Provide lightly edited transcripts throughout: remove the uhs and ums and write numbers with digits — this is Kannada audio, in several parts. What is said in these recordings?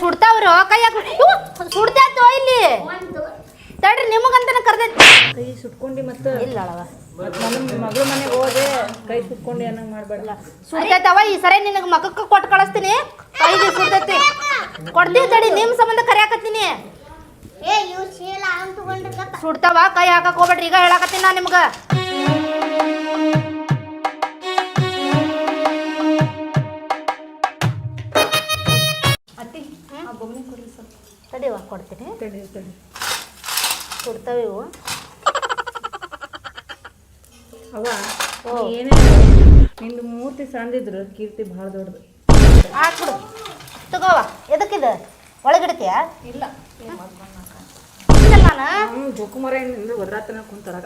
ಸುಡ್ತಾವ್ರಿ ಕೈ ಸುಡ್ತಾಯ್ತು ಇಲ್ಲಿ ತಡ್ರಿ ನಿಮಗಂತನ ಕರ್ದೈತಿ ಕೈ ಸುಟ್ಕೊಂಡಿ ಮತ್ತೆ ಇಲ್ಲ ಅಳವ ಮಗಳ ಮನೆಗೆ ಹೋದೆ ಕೈ ಸುಟ್ಕೊಂಡಿ ಅನ್ನಂಗೆ ಮಾಡಬೇಡಲ್ಲ ಸುಡ್ತೈತವ ಈ ಸರಿ ನಿನಗೆ ಮಗಕ್ಕೆ ಕೊಟ್ಟು ಕಳಿಸ್ತೀನಿ ಕೈಗೆ ಸುಡ್ತೈತಿ ಕೊಡ್ತೀವಿ ತಡಿ ನಿಮ್ಮ ಸಂಬಂಧ ಕರಿಯಾಕತ್ತೀನಿ ಸುಡ್ತಾವ ಕೈ ಹಾಕಕ್ ಹೋಗ್ಬೇಡ್ರಿ ಈಗ ಹೇಳಾಕತ್ತೀನಿ ನಾ ನಿಮ್ಗ ತಡಿವ ಕೊಡ್ತೀನಿ ತಡಿ ಸುಡ್ತಾವ ಇವು ಅವ ಏನೇ ನಿಂದು ಮೂರ್ತಿ ಸಣ್ಣದಿದ್ರು ಕೀರ್ತಿ ಭಾಳ ದೊಡ್ಡದು ಹಾಕ್ಬಿಡು ತಗೋವ ಎದಕ್ಕಿದೆ ಒಳಗಿಡ್ತೀಯ ಇಲ್ಲ ನಾನು ಜೋಕುಮಾರಿಂದ ಒದ್ರಾತನ ಕುಂತಾರಾಗ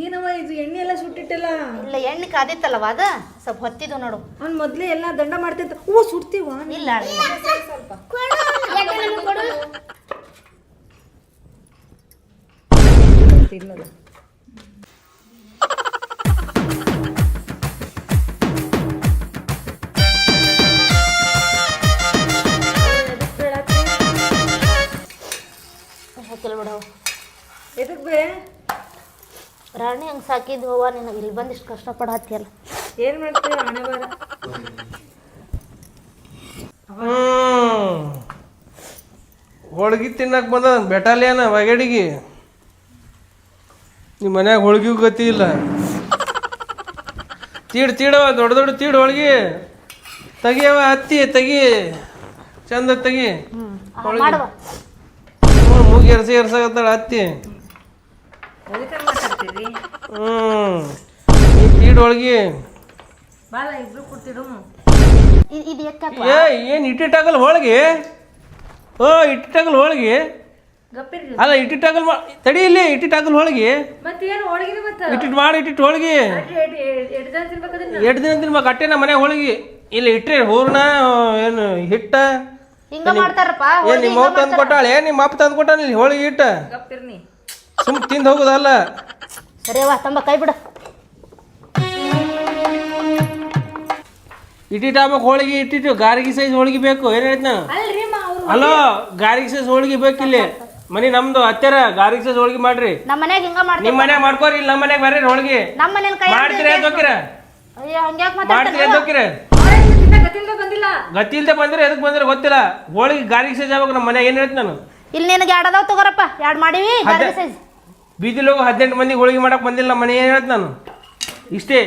ಏನವ ಇದು ಎಣ್ಣೆ ಎಲ್ಲ ಸುಟ್ಟಿಟ್ಟಲ್ಲ ಇಲ್ಲ ಎಣ್ಣೆ ಕಾದಿತ್ತಲ್ಲವ ಅದ ಸ್ವಲ್ಪ ಹೊತ್ತಿದ್ದು ನೋಡು ಅವ್ನು ಮೊದಲೇ ಎಲ್ಲ ದಂಡ ಮಾಡ್ತಿದ್ದ ಹೂವು ಸುಡ್ತೀವ ಇಲ್ಲ ಸ್ವಲ್ಪ ತಿನ್ನೋದು ಹಾಕಿಲ್ಲ ಬಿಡವ ಎದಕ್ಕೆ ಬೇ ರಾಣಿ ಹಂಗೆ ಸಾಕಿದ್ದು ಹೂವ ನಿನಗೆ ಇಲ್ಲಿ ಬಂದಿಷ್ಟು ಕಷ್ಟಪಡತ್ತಿಯಲ್ಲ ಏನು ಮಾಡ್ತೀವಿ ಹಣೆ ಬಾರ ಹೋಳ್ಗಿ ತಿನ್ನಕ್ಕೆ ಬಂದ ಬೆಟಾಲಿಯನ ವಗಡಿಗೆ ನಿಮ್ಮ ಮನ್ಯಾಗ ಹೋಳ್ಗಿಗೂ ಗತಿ ಇಲ್ಲ ತೀಡವ ದೊಡ್ಡ ದೊಡ್ಡ ತೀಡ್ ಹೋಳ್ಗಿ ತೆಗಿಯವ ಹತ್ತಿ ತೆಗಿ ಚಂದ ತೆಗಿ ಮಾಡುವ ಮೂಗಿ ಎರ್ಸಾಗತ್ತಾಳ ಹತ್ತಿ ಅದಕ್ಕೆ ಮಾತಾಡ್ತೀರಿ ಈ ತೀಡ್ ಹೋಳ್ಗಿ ಬಾಲ ಇಬ್ರು ಕೊಡ್ತಿರು ಇದು ಏನು ಇಟ್ಟಿಟ್ಟಾಗಲ್ಲ ಹೋಳ್ಗಿ ಇಟ್ಟಿಟ್ಟಾಗಲ್ಲ ಹೋಳ್ಗಿ ಗಪ್ಪಿರಿ ಅಲ್ಲ ಇಟ್ಟಿಟ್ಟಾಗಲ್ ತಡಿ ಇಲ್ಲಿ ಇಟ್ಟಿಟ್ಟಾಗಲ್ ಹೋಳ್ಗಿ ಮತ್ತೇನು ಹೋಳಿಗೆ ಮತ್ತೆ ಇಟ್ಟಿಟ್ಟು ಮಾಡಿ ಇಟ್ಟಿಟ್ಟು ಹೋಳ್ಗಿ ಎರಡು ದಿನ ತಿನ್ಬೇಕದನ್ನ 2 ದಿನ ತಿನ್ಬೇಕು ಅಟ್ಟೆ ನಮ್ಮ ಮನೆ ಹೋಳಿಗೆ ಇಲ್ಲಿ ಇಟ್ರೆ ಹೂರ್ಣ ಏನು ಹಿಟ್ಟ ಹಿಂಗ ಮಾಡ್ತಾರಪ್ಪ ಏನ್ ನಿಮ್ಮ ಅವ್ವ ತಂದು ಕೊಟ್ಟಾಳೆ ನಿಮ್ಮ ಅಪ್ಪ ತಂದು ಕೊಟ್ಟಾನ ಇಲ್ಲಿ ಹೋಳಿಗೆ ಹಿಟ್ಟ ಗಪ್ಪಿರ್ನಿ ಸುಮ್ ತಿಂದು ಹೋಗುದಲ್ಲ ಸರಿಯವ್ವ ತಂಬ ಕೈ ಬಿಡ ಇಟ್ಟಿಟ್ಟು ಆಗ್ಬೇಕು ಹೋಳಿಗೆ ಇಟ್ಟಿಟ್ಟು ಗಾರಿಗೆ ಸೈಜ್ ಹೋಳಿಗೆ ಬೇಕು ಏನ್ ಹೇಳ್ತ ನಾನು ಅಲ್ರಿ ಅಲೋ ಗಾರಿಗೆ ಸೈಜ್ ಹೋಳಿಗೆ ಬೇಕಿಲ್ಲಿ ಮನಿ ನಮ್ದು ಹತ್ತಾರ ಗಾರಿಗೆ ಸೈಜ್ ಹೋಳಿಗೆ ಮಾಡ್ರಿ ನಮ್ಮ ಮನ್ಯಾಗ ಹಿಂಗ ಮಾಡ್ತೀವಿ ನಿಮ್ ಮನ್ಯಾಗ ಮಾಡ್ಕೋರಿ ಇಲ್ಲಿ ನಮ್ಮ ಮನ್ಯಾಗ ಬರ್ರಿ ಹೋಳಿಗೆ ನಮ್ಮ ಮನೇನ ಕೈ ಮಾಡ್ತೀರ ಎದ್ದೋಕಿರ ಅಯ್ಯ ಹಂಗ್ಯಾಕ್ ಮಾಡ್ತೀರ ಎದ್ದೋಕಿರ ಗತಿಯಿಂದ ಬಂದಿಲ್ಲ ಗತಿ ಇಲ್ದೆ ಬಂದ್ರೆ ಎದಕ್ ಬಂದ್ರೆ ಗೊತ್ತಿಲ್ಲ ಹೋಳಿಗೆ ಗಾರಿಗೆ ಸೈಜ್ ಆಗ್ಬೇಕು ನಮ್ಮ ಮನ್ಯಾಗ ಏನ್ ಹೇಳ್ತ ನಾನು ಇಲ್ಲಿ ನಿನಗೆ ಎರಡು ಅದಾವ ತಗೋರಪ್ಪ ಎರಡು ಮಾಡಿವಿ ಗಾರ್ಗಿ ಸೈಜ್ ಬೀದಿಲಿ ಹೋಗಿ 18 ಮಂದಿ ಹೋಳಿಗೆ ಮಾಡಕ್ ಬಂದಿಲ್ಲ ನಮ್ಮ ಮನೆ ಏನು ಹೇಳ್ತ ನಾನು ಇಷ್ಟೇ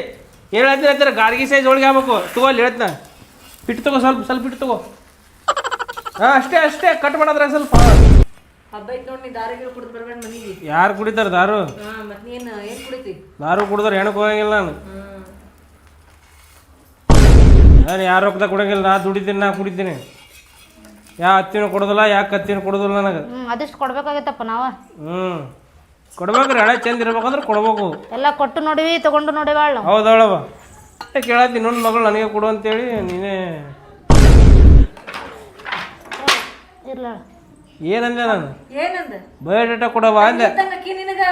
ಏನು ಹೇಳ್ತಾರೆ ಗಾರ್ಗಿ ಸೈಜ್ ಹೋಳಿಗೆ ಆಗ್ಬೇಕು ತಗೋ ಅಲ್ಲಿ ಹೇಳ್ತ ಹಿಟ್ಟು ತಗೋ ಸ್ವಲ್ಪ ಹಿಟ್ಟು ತಗೋ ಹಾಂ ಅಷ್ಟೇ ಕಟ್ ಮಾಡೋದ್ರ ಸ್ವಲ್ಪ ಹಬ್ಬ ಐತ್ ನೋಡಿ ದಾರಿಗೆ ಕುಡಿದು ಬರ್ಬೇಡ ಮನೆಗೆ ಯಾರು ಕುಡಿತಾರ ದಾರು ಮತ್ತೆ ನೀನು ಏನು ಕುಡಿತಿ ದಾರು ಕುಡಿದ್ರೆ ಹೆಣಕ್ಕೆ ಹೋಗಂಗಿಲ್ಲ ನಾನು ಯಾರು ರೊಕ್ಕದಾಗ ಕೊಡಂಗಿಲ್ಲ ನಾ ದುಡಿತೀನಿ ನಾ ಕುಡಿತೀನಿ ಯಾವ ಹತ್ತಿನೂ ಕೊಡೋದಿಲ್ಲ ಯಾಕೆ ಕತ್ತಿನೂ ಕೊಡೋದಿಲ್ಲ ನನಗೆ ಅದಿಷ್ಟು ಕೊಡ್ಬೇಕಾಗತ್ತಪ್ಪ ನಾವ ಕೊಡ್ಬೇಕ್ರಿ ಹಳೆ ಚಂದ ಇರ್ಬೇಕಂದ್ರೆ ಕೊಡ್ಬೇಕು ಎಲ್ಲ ಕೊಟ್ಟು ನೋಡಿವಿ ತಗೊಂಡು ನೋಡಿವ ಹೌದಳವ ಕೇಳತ್ತೀನಿ ನನ್ನ ಮಗಳು ನನಗೆ ಕೊಡು ಅಂತೇಳಿ ನೀನೇ ಇರ್ಲ ಏನಂದೆ ನಾನು ಏನಂದ ಬಯೋಡೇಟಾ ಕೊಡವ ಅಂದೆ ಅಕ್ಕಿ ನಿನಗ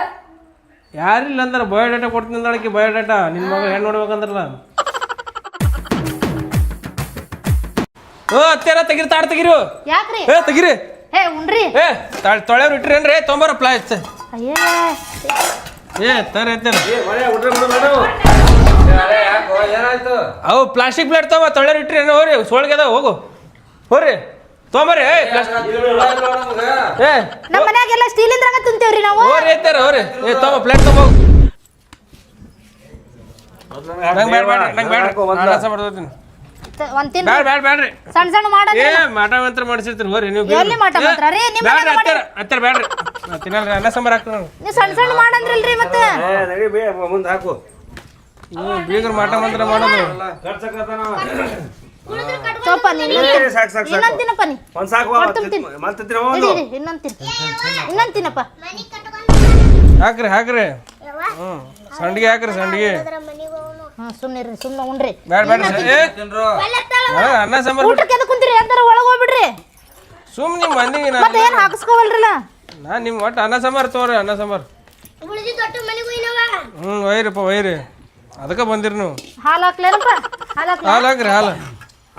ಯಾರಿಲ್ಲ ಅಂದ್ರೆ ಬಯೋಡೇಟಾ ಕೊಡ್ತೀನಿ ಅಂದಳಕ್ಕೆ ಬಯೋಡೇಟಾ ನಿನ್ನ ಮಗಳು ಹೆಣ್ಣು ನೋಡ್ಬೇಕಂದ್ರಲ್ಲ ಅತ್ತೇರ ತೆಗಿರಿ ತಾಡ್ ತೆಗಿರು ಯಾಕ್ರಿ ತೆಗಿರಿ ಹೇ ಉಣ್ರಿ ತೊಳೆಯವ್ರು ಇಟ್ರೇನ್ರಿ ತೊಂಬರ ಪ್ಲಾಸ್ ಅಯ್ಯ ತರ ಅವು ಪ್ಲಾಸ್ಟಿಕ್ ಪ್ಲೇಟ್ ತಗೋ ತೊಳೆಯವ್ರು ಇಟ್ರಿ ಹೋರಿ ಸೋಳ್ಗೆ ಅದಾವ ಹೋಗು ಹೋರಿ ತೊಂಬರಿ ನಮ್ಮ ಮನ್ಯಾಗೆಲ್ಲ ಸ್ಟೀಲಿಂದ್ರಾಗ ತಿಂತೇವ್ರಿ ನಾವು ಹೋರಿ ಐತಾರ ಹೋರಿ ತೊಂಬ ಪ್ಲೇಟ್ ತೊಂಬ ನಂಗೆ ಬೇಡ ಒಂದ್ ತಿನ್ ಬ್ಯಾಡ್ರಿ ಸಣ್ಣ ಸಣ್ಣ ಏ ಮಾಟ ಮಂತ್ರ ಮಾಡಿಸಿರ್ತೀನಿ ಹೋರಿ ನೀವು ಎಲ್ಲಿ ಮಾಟ ಮಾತ್ರ ರೀ ನಿಮ್ಮ ಹತ್ತಾರ ಬ್ಯಾಡ್ರಿ ತಿನ್ನಲ್ರಿ ಅನ್ನ ಸಾಂಬಾರು ಹಾಕ್ತೀನಿ ನೀವು ಸಣ್ಣ ಸಣ್ಣ ಮಾಡಂದ್ರಲ್ರಿ ಮತ್ತೆ ಮುಂದೆ ಹಾಕು ಬೀಗರು ಮಾಟ ಮಂತ್ರ ಮಾಡೋದು ತೋಪ ಇನ್ನೊಂದ್ ತಿನ್ನಪ್ಪ ನೀ ಇನ್ನೊಂದ್ ತಿನ್ನಪ್ಪ ಹಾಕ್ರಿ ಹ್ಞೂ ಸಂಡಿಗೆ ಹಾಕ್ರಿ ಸಂಡಿಗೆ ಸುಮ್ಮನೆ ಉಣ್ರಿ ಬ್ಯಾಡ ಅನ್ನ ಸಾಂಬಾರು ಊಟಕ್ಕೆ ಎದಕ್ ಕುಂತೀರಿ ಅಂತಾರ ಒಳಗ್ ಹೋಗ್ಬಿಡ್ರಿ ಸುಮ್ ನಿಮ್ಮ ಮಂದಿಗೆ ಮತ್ತೆ ಏನ್ ಹಾಕಿಸ್ಕೋವಲ್ರಲ್ಲ ನಾ ನಿಮ್ಮ ಒಟ್ಟು ಅನ್ನ ಸಾಂಬಾರು ತಗೋರಿ ಅನ್ನ ಸಾಂಬಾರು ಒಯ್ರಿಪ್ಪ ಒಯ್ರಿ ಅದಕ್ಕೆ ಬಂದಿರಿ ನೀವು. ಹಾಲು ಹಾಕ್ಲೇನಪ್ಪ? ಹಾಲು ಹಾಕ್ಲ? ಹಾಲು ಹಾಕ್ರಿ ಹಾಲು.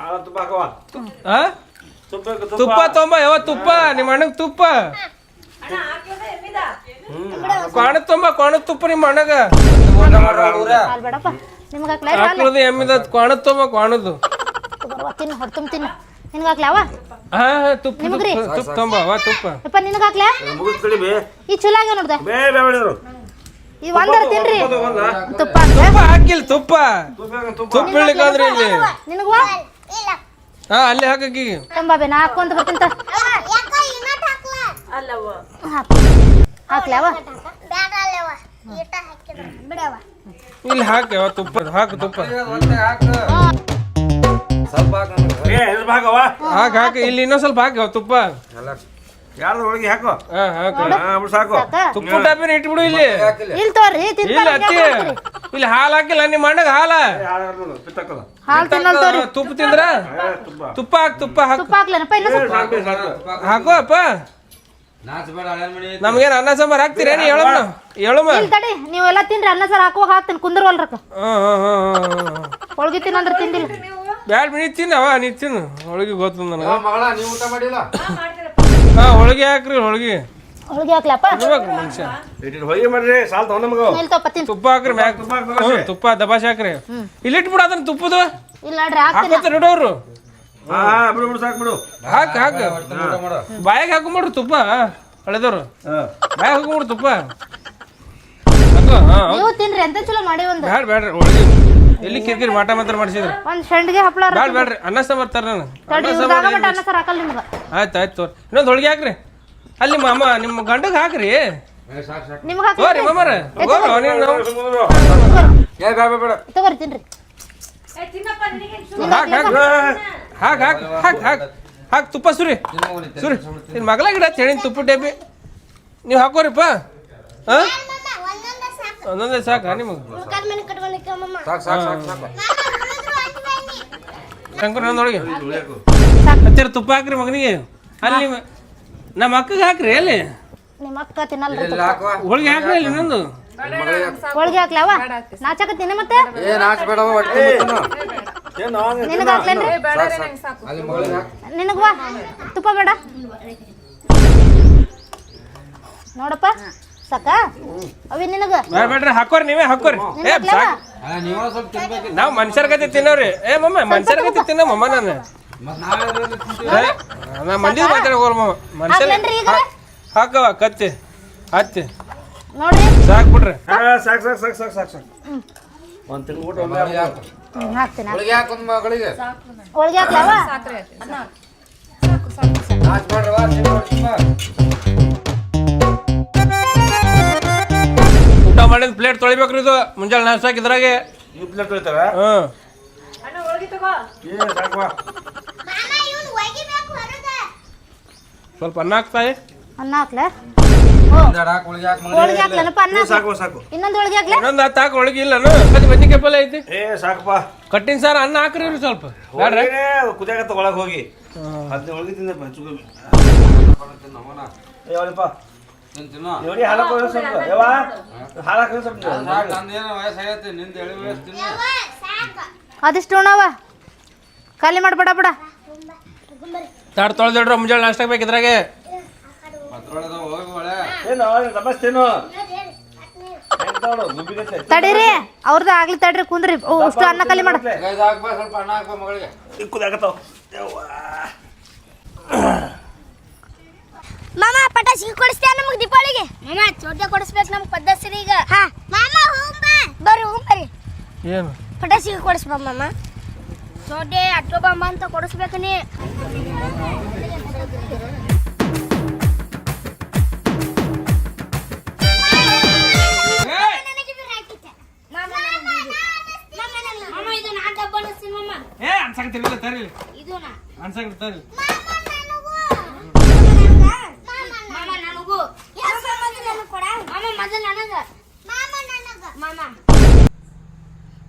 ಹಾಲು ತುಪ್ಪ ಹಾಕವ. ಹಾ ತುಪ್ಪ ತುಪ್ಪ ತೊಂಬ ಯಾವ ತುಪ್ಪ ನಿಮ್ಮ ಅಣ್ಣಗೆ ತುಪ್ಪ ಕ್ವಾಣದ ತೊಂಬ ಕ್ವಾಣದ ತುಪ್ಪ ನಿಮ್ಮ ಅಣ್ಣಗ ಹಾಲು ಬೇಡಪ್ಪ ನಿಮ್ಗೆ ಹಾಕ್ಲ? ಹಾಕ್ಲದು ಎಮ್ಮಿದ ಕ್ವಾಣದ ತೊಂಬ ಕ್ವಾಣದ್ದು ತಿನ್ನು ಹೊಡ್ತುಂಬ ತಿನ್ನು. ನಿನಗೆ ಹಾಕ್ಲಾವ? ಹಾ ತುಪ್ಪ ತುಪ್ಪ ತೊಂಬ ವಾ ತುಪ್ಪ ಯಪ್ಪ ನಿನಗೆ ಹಾಕ್ಲಾ? ಮುಗಿಸ್ ಕಡಿ ಬೇ ಈ ಚಲೋ ಆಗ್ಯಾವ ನೋಡ್ದೆ. ಬೇ ಬೇಡಿದ್ರು ಈ ಒಂದರ ತಿನ್ರಿ. ತುಪ್ಪ ತುಪ್ಪ ಹಾಕಿಲ್ಲ ತುಪ್ಪ ತುಪ್ಪ ತುಪ್ಪ ಇಳಿಕಂದ್ರಿ ಇಲ್ಲಿ ನಿನಗವಾ? ಹಾ ಅಲ್ಲಿ ಹಾಕಿ ತಂಬಾಬೆ ನಾ ಹಾಕೊಂತ ಬರ್ತೀನಿ ತ. ಹಾಕ್ಲಾವ? ಇಲ್ಲಿ ಹಾಕ್ಯವ ತುಪ್ಪ ಹಾಕು ತುಪ್ಪ ಏ ಇದು ಭಾಗವ ಹಾಕ್ ಹಾಕಿ ಇಲ್ಲಿ ಇನ್ನೊಂದ್ ಸ್ವಲ್ಪ ಹಾಕ್ಯವ ತುಪ್ಪ ಯಾರ್ದು ಒಳಗೆ ಹಾಕೋ. ಹಾ ಹಾಕ ಬಿಡು ಸಾಕು. ಸಾಕ? ತುಪ್ಪ ಡಬ್ಬಿನ ಇಟ್ಬಿಡು ಇಲ್ಲಿ ಇಲ್ಲಿ ತೋರಿ ಇಲ್ಲ ಅತ್ತಿ ಇಲ್ಲಿ ಹಾಲು ಹಾಕಿಲ್ಲ ನಿಮ್ಮ ಅಣ್ಣಗ ಹಾಲ ಪಿತ್ತಕ್ಕಲ್ಲ ಹಾಲು ತಿನ್ನಲ್ ತೋರಿ. ತುಪ್ಪ ತಿಂದ್ರ ತುಪ್ಪ ತುಪ್ಪ ಹಾಕ್ ತುಪ್ಪ ಹಾಕ್ ತುಪ್ಪ ಹಾಕ್ಲೇನಪ್ಪ? ಇನ್ನೂ ಸ್ವಲ್ಪ ಸಾಕು ಸಾಕು. ಹಾಕೋ ಅಪ್ಪ ನಮ್ಗೇನ್ ಅನ್ನ ಸಾಂಬಾರ್ ಹಾಕ್ತೀರೇನು ಹೇಳಮ್ಮ ಹೇಳಮ್ಮ ಇಲ್ಲಿ ತಡಿ ನೀವೆಲ್ಲ ತಿನ್ರಿ. ಅನ್ನ ಸಾರು ಹಾಕುವಾಗ ಹಾಕ್ತೀನಿ ಕುಂದ್ರವಲ್ರಕ್ಕ. ಹೋಳ್ಗಿ ತಿನ್ನಂದ್ರೆ ತಿಂದಿಲ್ಲ. ಬ್ಯಾಡ ನೀ ತಿನ್ನವ ನೀ ತಿನ್ನು ಹೋಳಿಗೆ ಗೊತ್ತ ನನಗೆ ಮಗಳ ನೀವು ಊಟ ಮಾಡಿಲ್ಲ? ಹಾ ಹೋಳಿಗೆ ಹಾಕ್ರಿ ಹೋಳಿಗೆ ಹೋಳ್ಗಿ ಹಾಕ್ಲಪ್ಪ? ಇರ್ಬೇಕು ಮನುಷ್ಯ ಹೊಯ್ಗೆ ಮಾಡ್ರಿ ಸಾಲ್ ತಗೊಂಡ ಮಗ. ಇಲ್ಲಿ ತಪ್ಪ ತಿನ್. ತುಪ್ಪ ಹಾಕ್ರಿ ಮ್ಯಾಗ ತುಪ್ಪ ದಬಾಶ್ ಹಾಕ್ರಿ ಇಲ್ಲಿ ಇಟ್ಬಿಡು ಅದನ್ನ ತುಪ್ಪದು ಇಲ್ಲ ನೋಡ್ರಿ ಹಾಕ್ತೀನಿ. ಹಾಕೋತ ನೋಡೋರು ಹಾ ಬಿಡು ಬಿಡು ಸಾಕು ಬಿಡು. ಹಾಕ್ ಹಾಕ್ ಬಾಯಾಗ ಹಾಕೊಂಬಿಡ್ರಿ ತುಪ್ಪ ಹಳೆದವ್ರು ಬಾಯಾಗ ಹಾಕೊಂಬಿಡ್ರಿ ತುಪ್ಪ ಹಾಕೋ ಹಾ ನೀವು ತಿನ್ರಿ ಎಂತ ಚಲೋ ಮಾಡಿ ಒಂದು. ಬ್ಯಾಡ ಬ್ಯಾಡ್ರಿ ಹೋಳಿಗೆ ಎಲ್ಲಿ ಕಿರಿಕಿರಿ ಮಾಟ ಮಾತ್ರ ಮಾಡಿಸಿದ್ರಿ ಒಂದ್ ಶಂಡ್ಗೆ ಹಪ್ಪಳ ಬ್ಯಾಡ ಬ್ಯಾಡ್ರಿ ಅನ್ನ ಸಾಂಬಾರ್ ತರ ನಾನು ತಡಿ ಇವ್ರ್ದಾಗ ಮಟ್ಟ ಅನ್ನ ಸಾರು ಹಾಕಲ್ಲ ನಿಮ್ಗೆ. ಆಯ್ತು ಆಯ್ತು ತೋರಿ ಇನ್ನೊಂದು ಹೋಳಿಗೆ ಹಾಕ್ರಿ ಅಲ್ಲಿ ಮಾಮ ನಿಮ್ಮ ಗಂಡಗೆ ಹಾಕ್ರಿ ನಿಮ್ಗೆ ಹೋರಿ ಮಾಮರ ಹೋಗ್ರಿ ನಾವು ಏ ಬೇಡ ಬೇಡ ತಗೋರಿ ತಿನ್ರಿ. ಹಾಕ್ ಹಾಕ್ ಹಾಕ್ ಹಾಕ್ ಹಾಕ್ ಹಾಕ್ ಹಾಕ್ ತುಪ್ಪ ಸುರಿ ಸುರಿ ನಿನ್ನ ಮಗಳ ಗಿಡ ಹೇಳಿನ ತುಪ್ಪ ಡಬ್ಬಿ ನೀವು ಹಾಕೋರಿಪ್ಪ ಹಾ ಒಂದೊಂದೇ ಸಾಕ ನಿಮಗೆ ಶಂಕರ್ ನಂದೊಳಗೆ ಹತ್ತಿರ ತುಪ್ಪ ಹಾಕ್ರಿ ಮಗನಿಗೆ ಅಲ್ಲಿ ನಮ್ಮ ಅಕ್ಕಗೆ ಹಾಕ್ರಿ ಅಲ್ಲಿ ನಿಮ್ಮ ಅಕ್ಕ ತಿನ್ನಲ್ರಿ. ಹೋಳಿಗೆ ಹಾಕ್ರಿ ಅಲ್ಲಿ ಇನ್ನೊಂದು ಹೋಳ್ಗಿ ಹಾಕ್ಲಾವ? ನಾಚಕತ್ತೀನಿ ಮತ್ತೆ ನಿನಗೆ ಹಾಕ್ಲೇನ್ರಿ? ನಿನಗವಾ ತುಪ್ಪ ಬೇಡ ನೋಡಪ್ಪ ಸಾಕ ಅವಿ ನಿನಗ ಬೇಡ್ರಿ ಹಾಕೋರಿ ನೀವೇ ಹಾಕೋರಿ ಏ ಸಾಕು ನಾವು ಮನುಷ್ಯರ ಗತಿ ತಿನ್ನೋರಿ ಏ ಮಮ್ಮ ಮನುಷ್ಯರ ಗತಿ ತಿನ್ನ ಮಮ್ಮ ನಾನು ನಾ ಮಂದಿ ಮಾತಾಡೋರು ಮಮ್ಮ ಮನುಷ್ಯರ ಹಾಕ್ಲೇನ್ರಿ ಈಗ? ಹಾಕವ ಕತ್ತಿ ಹತ್ತಿ ನೋಡ್ರಿ ಸಾಕು ಬಿಡ್ರಿ ಸಾಕು ಸಾಕು ಸಾಕು ಸಾಕು ಸಾಕು ಸಾಕು. ಒಂದು ತಿಂಗಳು ಊಟ ಹಾಕ್ತೀನಿ. ಮಗಳಿಗೆ ಹೋಳ್ಗಿ ಹಾಕ್ಲಾವ? ಊಟ ಮಾಡಿದ ಪ್ಲೇಟ್ ತೊಳಿಬೇಕ್ರಿ ಇದು ಮುಂಜಾನೆ ನಾಷ್ಟ ಇದ್ರಾಗೆ ಈ ಪ್ಲೇಟ್ ತೊಳಿತಾರ ಹ್ಞೂ ಏ ಸಾಕು ಸ್ವಲ್ಪ ಅನ್ನ ಹಾಕ್ತಾಯಿ ಅನ್ನ ಹಾಕ್ಲೆ? ಹೋಳ್ಗಿ ಹಾಕ್ಲೇನಪ್ಪ? ಅನ್ನ ಸಾಕು ಸಾಕು. ಇನ್ನೊಂದು ಹೋಳ್ಗಿ ಹಾಕ್ಲೆ? ಇನ್ನೊಂದು ಹತ್ತು ಹಾಕಿ ಒಳಗೆ ಇಲ್ಲ ಅದು ಬದ್ನಿಕಾಯಿ ಪಲ್ಯ ಐತಿ ಏ ಸಾಕಪ್ಪ ಕಟ್ಟಿನ ಸಾರು ಅನ್ನ ಹಾಕ್ರಿ ಇವ್ರು ಸ್ವಲ್ಪ ಬೇಡ್ರಿ ಕುದಿಯಾಕತ್ತ ಒಳಗೆ ಹೋಗಿ ಅದನ್ನ ಒಳಗೆ ತಿಂದಪ್ಪ ಯಾವಪ್ಪ ನೋಡಿ ಹಾಲಕ್ಕ ಸ್ವಲ್ಪ ಯಾವ ಹಾಲಕ್ಕ ಸ್ವಲ್ಪ ಅದಿಷ್ಟು ಉಣ್ಣವ ಖಾಲಿ ಮಾಡ್ಬೇಡ ಬಿಡ. ತಾಡ್ ತೊಳೆದಿಡ್ರ ಮುಂಜಾನೆ ನಾಷ್ಟ ಬೇಕಿದ್ರಾಗೆ ಏನು ನಮಸ್ತೇನು ತಡೀರಿ ಅವ್ರದ್ದು ಆಗ್ಲಿ ತಡ್ರಿ ಕುಂದ್ರಿ ಅಷ್ಟು ಅನ್ನ ಖಾಲಿ ಮಾಡ. ಕುದಿಯಾಕತ್ತಾವ ಮಾಮ ಪಟಾಕಿ ಕೊಡಿಸ್ತೀಯ ನಮಗೆ ದೀಪಾವಳಿಗೆ? ಮಾಮ ಚೋಟೆ ಕೊಡಿಸ್ಬೇಕು ನಮ್ಗೆ ಪದ್ಧತಿ ಈಗ. ಹಾ ಮಾಮ ಬರ್ರಿ ಬರ್ರಿ ಏನು ಪಟಾಕಿ ಕೊಡಿಸ್ಬಾ ಮಾಮ. ಚೋಟೆ ಅಟ್ಟೋ ಬಾಂಬ ಅಂತ ಕೊಡಿಸ್ಬೇಕು ನೀ. ಮಾಮ ಇದು ನಾ ಡಬ್ಬ ಅನಿಸ್ತೀನಿ ಮಾಮ. ಏ ಅನ್ಸಕ್ ತಿರ್ಗಿಲ್ಲ ತರಿ ಇದು ನಾ ಅನ್ಸಕ್ ತರಿ ಮಾಮ ನನಗೂ ಮಾಮ ಮೊದಲು ನನಗ ಮಾಮ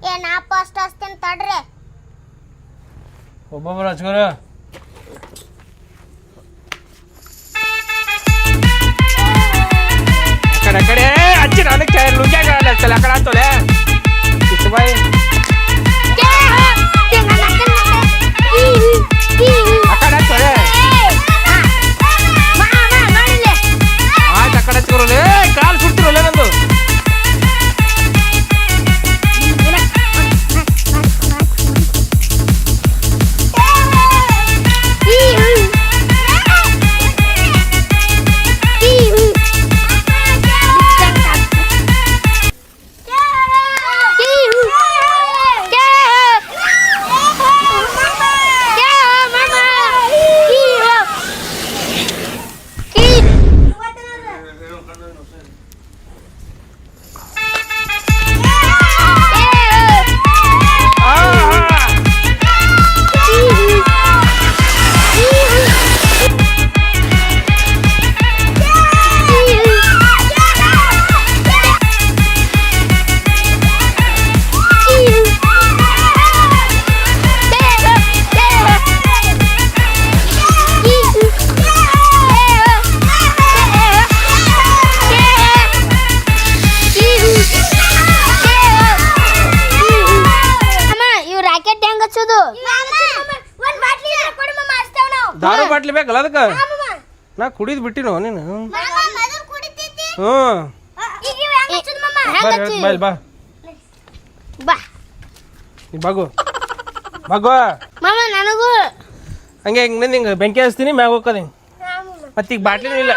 ಏ ನಾ ಫಸ್ಟ್ ಹಚ್ತೇನೆ ತಡ್ರಿ. ಒಬ್ಬೊಬ್ಬರು ಹಚ್ಕೋರ ಆ ಕಡೆ ಹಚ್ಚಿರ ಅದಕ್ಕೆ ಬಾಟ್ಲಿ ಬೇಕಲ್ಲ ಅದಕ್ಕೆ ನಾ ಕುಡಿದು ಬಿಟ್ಟಿನೋ ನೀನು ಹ್ಞೂ ಬರ್ರಿ ಬಾ ಬಾ ನೀ ಬಾಗು ಬಾಗು ಮಾಮ ನನಗೂ ಹಂಗೆ ಹಿಂಗೆ ಹಿಂಗೆ ಬೆಂಕಿ ಹಚ್ತೀನಿ ಮ್ಯಾಗ ಹೋಗ್ತದೆ ಹಿಂಗೆ ಮತ್ತೆ ಈಗ ಬಾಟ್ಲಿನೂ ಇಲ್ಲ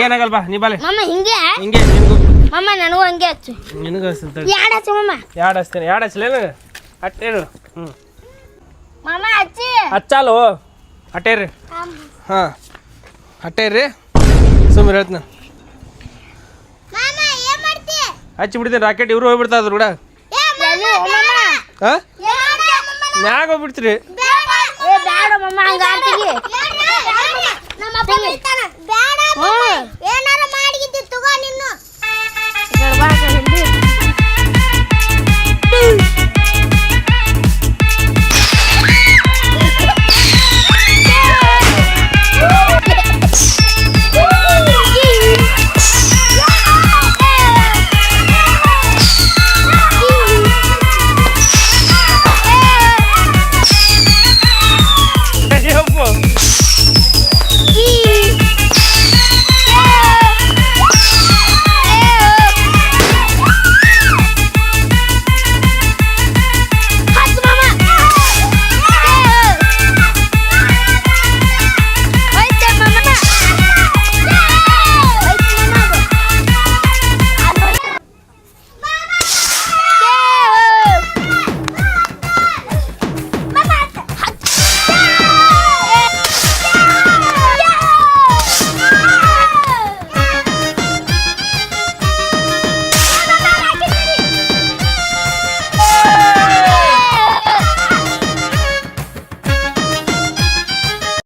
ಏನಾಗಲ್ಲ ಬಾ ನೀ ಬಾಲೆ ಮಾಮ ಹಿಂಗೆ ಹಿಂಗೆ ನಿನಗೂ ಮಾಮ ನನಗೂ ಹಂಗೆ ಹಚ್ಚು ನಿನಗೂ ಹಚ್ತೀನಿ ಎರಡು ಹಚ್ಚು ಮಾಮ ಎರಡು ಹಚ್ತೀನಿ ಎರಡು ಹಚ್ಚಲೇನು ಅಟ್ಟೇರು ಹ್ಞೂ ಮಾಮ ಹಚ್ಚಿ ಹಚ್ಚಾಲು ಅಟ್ಟೇರಿ ಹಾಂ ಅಟ್ಟೇರಿ ಸುಮ್ಮನೆ ಹೇಳ್ತೀನಿ ಮಾಮ ಏನ್ ಮಾಡ್ತಿ ಹಚ್ಚಿ ಬಿಡ್ತೀನಿ ರಾಕೆಟ್ ಇವ್ರು ಹೋಗ್ಬಿಡ್ತಾ ಅದ್ರ ಕೂಡ ಹಾಂ ಮ್ಯಾಗ ಹೋಗ್ಬಿಡ್ತೀರಿ ಬೇಡ ಮಾಮ ಹಂಗ ಆಡ್ತೀವಿ ನಮ್ಮ ಅಪ್ಪ ಬೈತಾನ ಬೇಡ